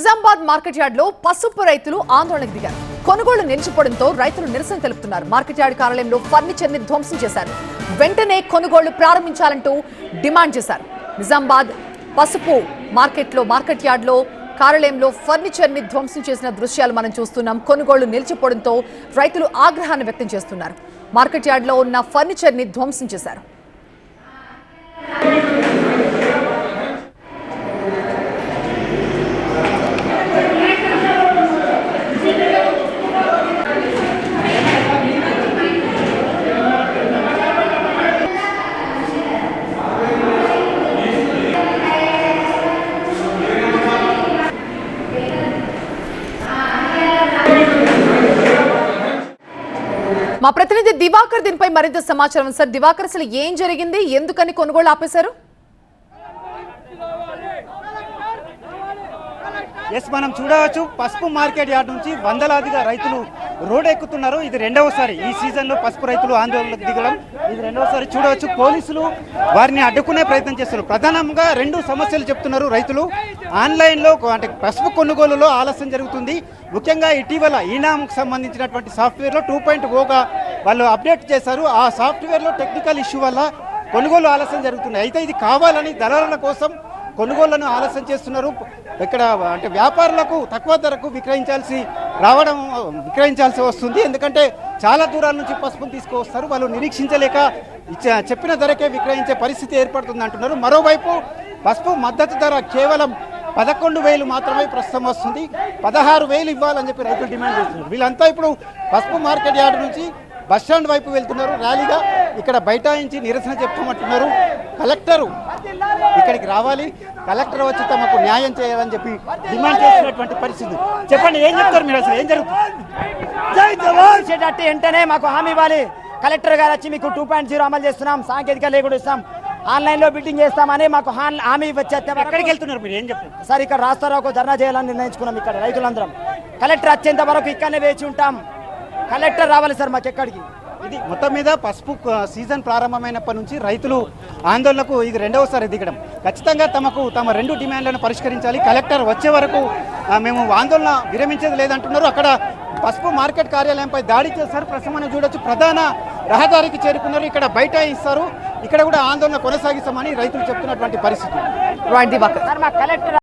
Nizamabad market yard లో పసుపు రైతులు ఆందోళనకు దిగారు. కొనుగోలు నిలిచిపోవడంతో రైతులు నిరసన తెలుపుతున్నారు. మార్కెట్ యార్డ్ కార్యాలయంలో ఫర్నిచర్ ని ధ్వంసం చేశారు. వెంటనే కొనుగోళ్లు ప్రారంభించాలంటూ డిమాండ్ చేశారు. నిజామాబాద్ పసుపు మార్కెట్ యార్డ్ లో కార్యాలయంలో ఫర్నిచర్ ని ధ్వంసం చేసిన దృశ్యాలు మనం చూస్తున్నాం. కొనుగోళ్లు నిలిచిపోవడంతో రైతులు ఆగ్రహాన్ని వ్యక్తం చేస్తున్నారు. మార్కెట్ యార్డ్ లో ఉన్న ఫర్నిచర్ ని ధ్వంసం చేశారు. మా ప్రతినిధి దివాకర్ దీనిపై మరింత సమాచారం. సార్ దివాకర్, అసలు ఏం జరిగింది, ఎందుకని కొనుగోలు ఆపేశారు? మనం చూడవచ్చు పసుపు మార్కెట్ యార్డ్ నుంచి వందలాదిగా రైతులు రోడ్ ఎక్కుతున్నారు. ఇది రెండవసారి ఈ సీజన్లో పసుపు రైతులు ఆందోళనకు దిగడం ఇది రెండవసారి. చూడవచ్చు పోలీసులు వారిని అడ్డుకునే ప్రయత్నం చేస్తున్నారు. ప్రధానంగా రెండు సమస్యలు చెప్తున్నారు రైతులు. ఆన్లైన్లో అంటే పసుపు కొనుగోలులో ఆలస్యం జరుగుతుంది. ముఖ్యంగా ఇటీవల ఈనాంకు సంబంధించినటువంటి సాఫ్ట్వేర్లో 2.0గా వాళ్ళు అప్డేట్ చేశారు. ఆ సాఫ్ట్వేర్లో టెక్నికల్ ఇష్యూ వల్ల కొనుగోలు ఆలస్యం జరుగుతుంది. అయితే ఇది కావాలని దళారుల కోసం కొనుగోళ్లను ఆలస్యం చేస్తున్నారు. ఇక్కడ అంటే వ్యాపారులకు తక్కువ ధరకు విక్రయించాల్సి వస్తుంది. ఎందుకంటే చాలా దూరాల నుంచి పసుపును తీసుకువస్తారు. వాళ్ళు నిరీక్షించలేక చెప్పిన ధరకే విక్రయించే పరిస్థితి ఏర్పడుతుంది అంటున్నారు. మరోవైపు పసుపు మద్దతు ధర కేవలం 11,000 మాత్రమే ప్రస్తుతం వస్తుంది. 16,000 ఇవ్వాలని చెప్పి రైతులు డిమాండ్ చేస్తున్నారు. వీళ్ళంతా ఇప్పుడు పసుపు మార్కెట్ యార్డ్ నుంచి బస్టాండ్ వైపు వెళ్తున్నారు. ర్యాలీగా ఇక్కడ బైఠాయించి నిరసన చెప్తామంటున్నారు. కలెక్టరు ఇక్కడికి రావాలి, కలెక్టర్ వచ్చి తమకు న్యాయం చేయాలని చెప్పి డిమాండ్ చేస్తున్నటువంటి పరిస్థితి. చెప్పండి, ఏం చెప్తారు మీరు, అసలు ఏం జరుగుతుంది? వెంటనే మాకు హామీ ఇవ్వాలి. కలెక్టర్ గారు వచ్చి మీకు 2.0 అమలు చేస్తున్నాం, సాంకేతిక లేకుండా ఇస్తాం, ఆన్లైన్లో బిల్డింగ్ చేస్తామని మాకు హామీ వచ్చేస్తే ఎక్కడికి వెళ్తున్నారు మీరు, ఏం చెప్తారు? సార్ ఇక్కడ రాస్తారోకో ధర్నా చేయాలని నిర్ణయించుకున్నాం. ఇక్కడ రైతులందరం కలెక్టర్ వచ్చేంత వరకు ఇక్కడనే వేచి ఉంటాం. కలెక్టర్ రావాలి సార్ మాకు ఎక్కడికి. ఇది మొత్తం మీద పసుపు సీజన్ ప్రారంభమైనప్పటి నుంచి రైతులు ఆందోళనకు ఇది రెండవసారి దిగడం. ఖచ్చితంగా తమ రెండు డిమాండ్లను పరిష్కరించాలి. కలెక్టర్ వచ్చే వరకు మేము ఆందోళన విరమించేది లేదంటున్నారు. అక్కడ పసుపు మార్కెట్ కార్యాలయంపై దాడి చేశారు. ప్రస్తుతం చూడొచ్చు, ప్రధాన రహదారికి చేరుకున్నారు. ఇక్కడ బయట ఇస్తారు, ఇక్కడ కూడా ఆందోళన కొనసాగిస్తామని రైతులు చెప్తున్నటువంటి పరిస్థితి. కలెక్టర్